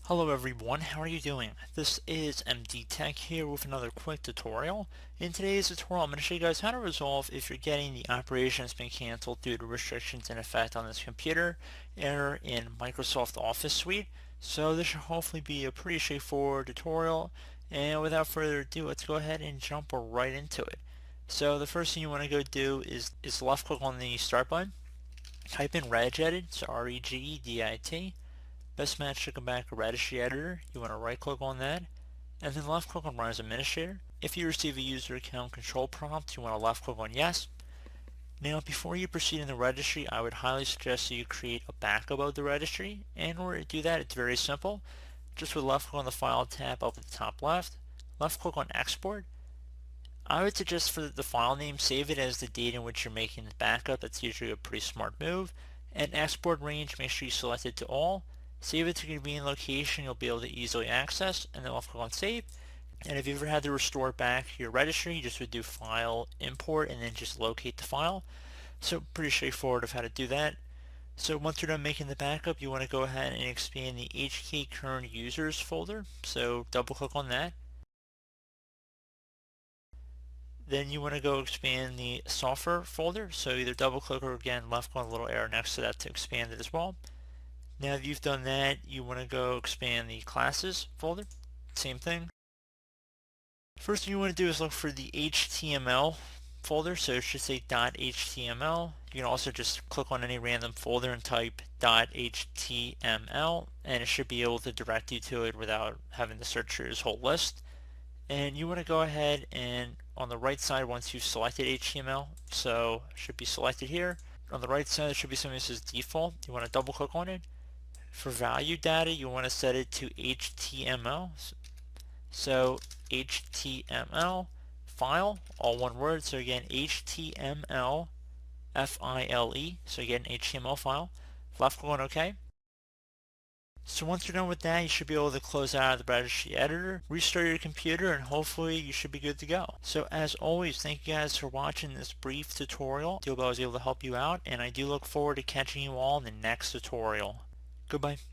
Hello everyone, how are you doing? This is MD Tech here with another quick tutorial. In today's tutorial, I'm going to show you guys how to resolve if you're getting the operation has been canceled due to restrictions in effect on this computer error in Microsoft Office Suite. So this should hopefully be a pretty straightforward tutorial, and without further ado, let's go ahead and jump right into it. So the first thing you want to go do is left click on the start button, type in regedit, so regedit. Best match to come back a registry editor. You want to right click on that and then left click on run as administrator. If you receive a user account control prompt, you want to left click on yes. Now before you proceed in the registry, I would highly suggest that you create a backup of the registry. And in order to do that, it's very simple. Just with left click on the file tab up at the top left click on export. I would suggest for the file name, save it as the date in which you're making the backup. That's usually a pretty smart move. And export range, make sure you select it to all. Save it to a convenient location you'll be able to easily access, and then left click on save. And if you ever had to restore it back your registry, you just would do file import and then just locate the file. So pretty straightforward of how to do that. So once you're done making the backup, you want to go ahead and expand the HK current users folder. So double click on that. Then you want to go expand the software folder. So either double click or again left click on the little arrow next to that to expand it as well. Now that you've done that, you want to go expand the classes folder. Same thing. First thing you want to do is look for the HTML folder. So it should say .html. You can also just click on any random folder and type .html and it should be able to direct you to it without having to search through this whole list. And you want to go ahead and on the right side, once you've selected HTML, so it should be selected here. On the right side, there should be something that says default. You want to double click on it. For value data, you want to set it to HTML. So HTML file, all one word. So again, HTML FILE. So again, HTML file. Left click on OK. So once you're done with that, you should be able to close out of the registry editor, restart your computer, and hopefully you should be good to go. So as always, thank you guys for watching this brief tutorial. I hope I was able to help you out, and I do look forward to catching you all in the next tutorial. Goodbye.